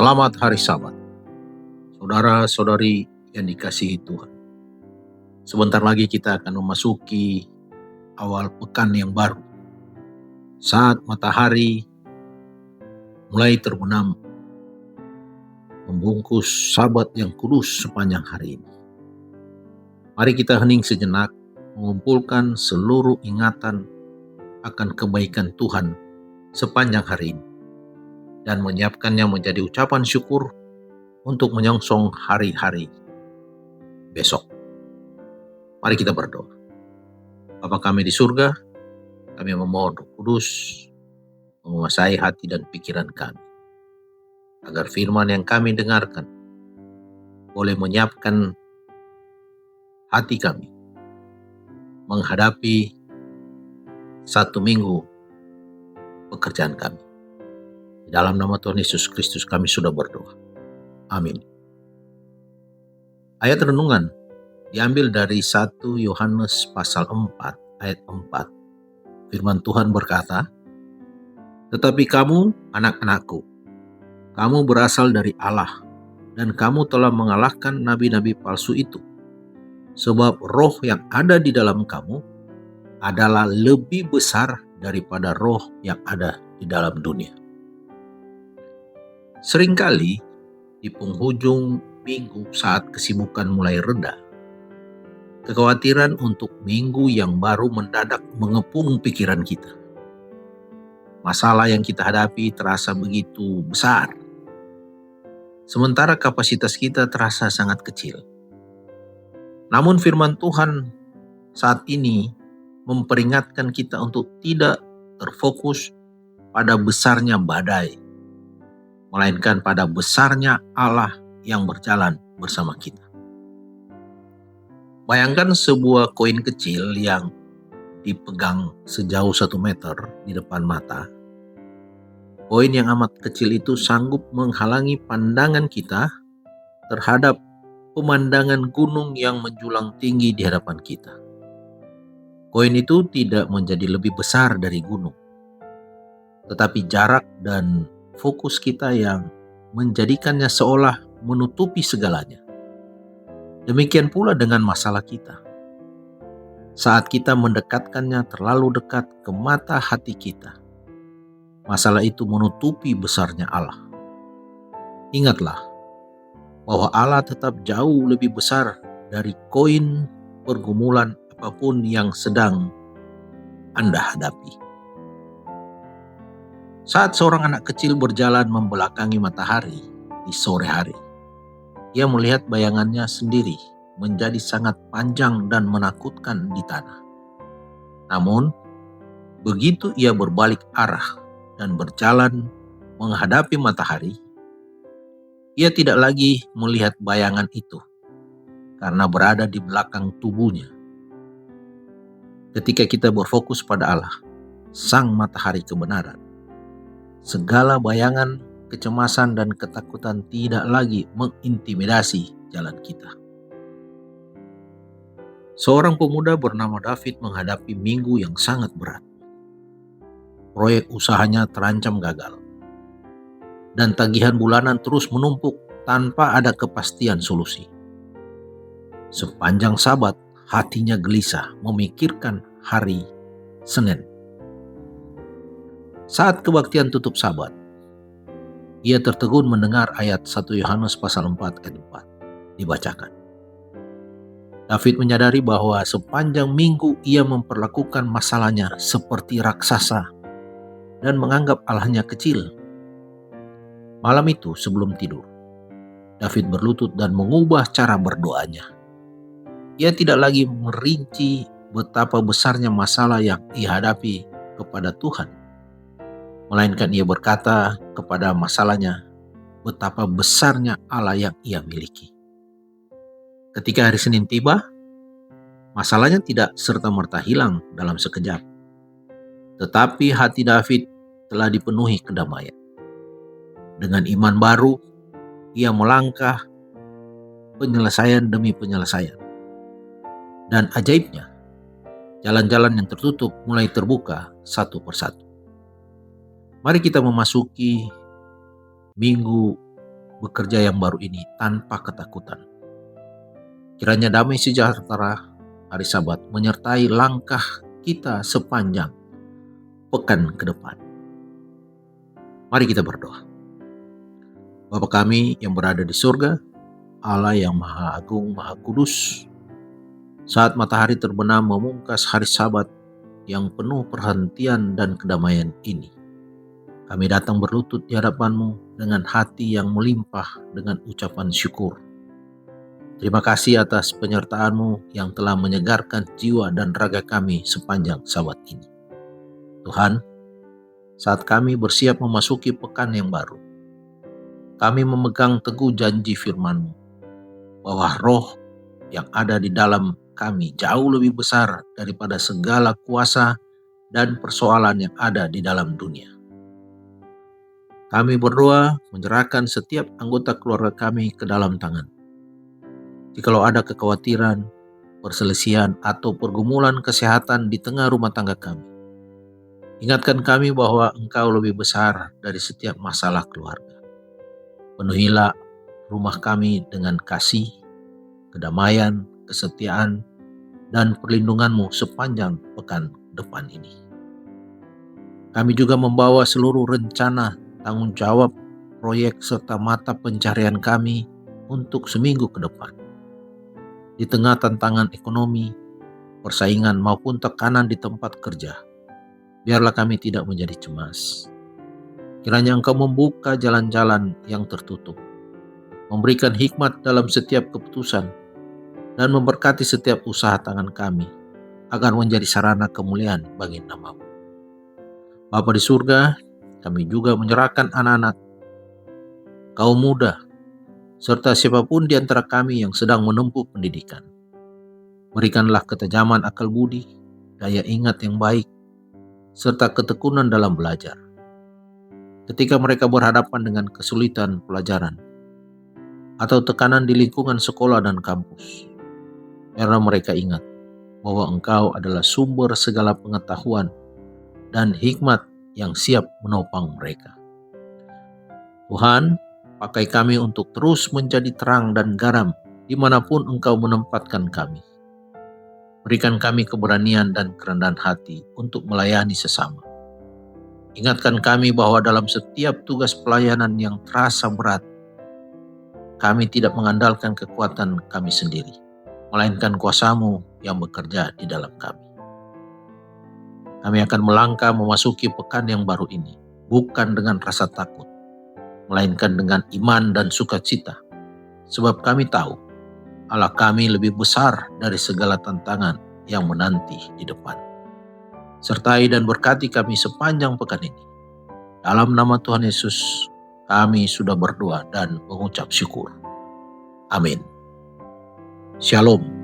Selamat hari Sabat, saudara-saudari yang dikasihi Tuhan. Sebentar lagi kita akan memasuki awal pekan yang baru. Saat matahari mulai terbenam, membungkus Sabat yang kudus sepanjang hari ini. Mari kita hening sejenak, mengumpulkan seluruh ingatan akan kebaikan Tuhan sepanjang hari ini, dan menyiapkannya menjadi ucapan syukur untuk menyongsong hari-hari besok. Mari kita berdoa. Bapa kami di surga, kami memohon Roh Kudus menguasai hati dan pikiran kami, agar firman yang kami dengarkan boleh menyiapkan hati kami menghadapi satu minggu pekerjaan kami. Di dalam nama Tuhan Yesus Kristus kami sudah berdoa. Amin. Ayat renungan diambil dari 1 Yohanes pasal 4 ayat 4. Firman Tuhan berkata, "Tetapi kamu, anak-anakku, kamu berasal dari Allah, dan kamu telah mengalahkan nabi-nabi palsu itu. Sebab roh yang ada di dalam kamu adalah lebih besar daripada roh yang ada di dalam dunia." Seringkali di penghujung minggu saat kesibukan mulai reda, kekhawatiran untuk minggu yang baru mendadak mengepung pikiran kita. Masalah yang kita hadapi terasa begitu besar, sementara kapasitas kita terasa sangat kecil. Namun firman Tuhan saat ini memperingatkan kita untuk tidak terfokus pada besarnya badai, melainkan pada besarnya Allah yang berjalan bersama kita. Bayangkan sebuah koin kecil yang dipegang sejauh 1 meter di depan mata. Koin yang amat kecil itu sanggup menghalangi pandangan kita terhadap pemandangan gunung yang menjulang tinggi di hadapan kita. Koin itu tidak menjadi lebih besar dari gunung, tetapi jarak dan fokus kita yang menjadikannya seolah menutupi segalanya. Demikian pula dengan masalah kita. Saat kita mendekatkannya terlalu dekat ke mata hati kita, masalah itu menutupi besarnya Allah. Ingatlah bahwa Allah tetap jauh lebih besar dari koin pergumulan apapun yang sedang Anda hadapi. Saat seorang anak kecil berjalan membelakangi matahari di sore hari, ia melihat bayangannya sendiri menjadi sangat panjang dan menakutkan di tanah. Namun, begitu ia berbalik arah dan berjalan menghadapi matahari, ia tidak lagi melihat bayangan itu karena berada di belakang tubuhnya. Ketika kita berfokus pada Allah, Sang Matahari kebenaran, segala bayangan, kecemasan, dan ketakutan tidak lagi mengintimidasi jalan kita. Seorang pemuda bernama David menghadapi minggu yang sangat berat. Proyek usahanya terancam gagal, dan tagihan bulanan terus menumpuk tanpa ada kepastian solusi. Sepanjang Sabat, hatinya gelisah memikirkan hari Senin. Saat kebaktian tutup Sabat, ia tertegun mendengar ayat 1 Yohanes pasal 4 ayat 4 dibacakan. David menyadari bahwa sepanjang minggu ia memperlakukan masalahnya seperti raksasa dan menganggap Allahnya kecil. Malam itu sebelum tidur, David berlutut dan mengubah cara berdoanya. Ia tidak lagi merinci betapa besarnya masalah yang ia hadapi kepada Tuhan, melainkan ia berkata kepada masalahnya betapa besarnya Allah yang ia miliki. Ketika hari Senin tiba, masalahnya tidak serta-merta hilang dalam sekejap, tetapi hati David telah dipenuhi kedamaian. Dengan iman baru, ia melangkah penyelesaian demi penyelesaian. Dan ajaibnya, jalan-jalan yang tertutup mulai terbuka satu persatu. Mari kita memasuki minggu bekerja yang baru ini tanpa ketakutan. Kiranya damai sejahtera hari Sabat menyertai langkah kita sepanjang pekan ke depan. Mari kita berdoa. Bapa kami yang berada di surga, Allah yang Maha Agung, Maha Kudus, saat matahari terbenam memungkas hari Sabat yang penuh perhentian dan kedamaian ini, kami datang berlutut di hadapan-Mu dengan hati yang melimpah dengan ucapan syukur. Terima kasih atas penyertaan-Mu yang telah menyegarkan jiwa dan raga kami sepanjang Sabat ini. Tuhan, saat kami bersiap memasuki pekan yang baru, kami memegang teguh janji firman-Mu bahwa roh yang ada di dalam kami jauh lebih besar daripada segala kuasa dan persoalan yang ada di dalam dunia. Kami berdoa menyerahkan setiap anggota keluarga kami ke dalam tangan. Jikalau ada kekhawatiran, perselisihan, atau pergumulan kesehatan di tengah rumah tangga kami, ingatkan kami bahwa Engkau lebih besar dari setiap masalah keluarga. Penuhilah rumah kami dengan kasih, kedamaian, kesetiaan, dan perlindungan-Mu sepanjang pekan depan ini. Kami juga membawa seluruh rencana, tanggung jawab, proyek, serta mata pencarian kami untuk seminggu ke depan. Di tengah tantangan ekonomi, persaingan, maupun tekanan di tempat kerja, biarlah kami tidak menjadi cemas. Kiranya Engkau membuka jalan-jalan yang tertutup, memberikan hikmat dalam setiap keputusan, dan memberkati setiap usaha tangan kami, agar menjadi sarana kemuliaan bagi nama-Mu. Bapa di surga, kami juga menyerahkan anak-anak, kaum muda, serta siapapun di antara kami yang sedang menempuh pendidikan. Berikanlah ketajaman akal budi, daya ingat yang baik, serta ketekunan dalam belajar. Ketika mereka berhadapan dengan kesulitan pelajaran atau tekanan di lingkungan sekolah dan kampus, biarlah mereka ingat bahwa Engkau adalah sumber segala pengetahuan dan hikmat yang siap menopang mereka. Tuhan, pakai kami untuk terus menjadi terang dan garam dimanapun Engkau menempatkan kami. Berikan kami keberanian dan kerendahan hati untuk melayani sesama. Ingatkan kami bahwa dalam setiap tugas pelayanan yang terasa berat, kami tidak mengandalkan kekuatan kami sendiri, melainkan kuasa-Mu yang bekerja di dalam kami. Kami akan melangkah memasuki pekan yang baru ini, bukan dengan rasa takut, melainkan dengan iman dan sukacita, sebab kami tahu Allah kami lebih besar dari segala tantangan yang menanti di depan. Sertai dan berkati kami sepanjang pekan ini. Dalam nama Tuhan Yesus, kami sudah berdoa dan mengucap syukur. Amin. Shalom.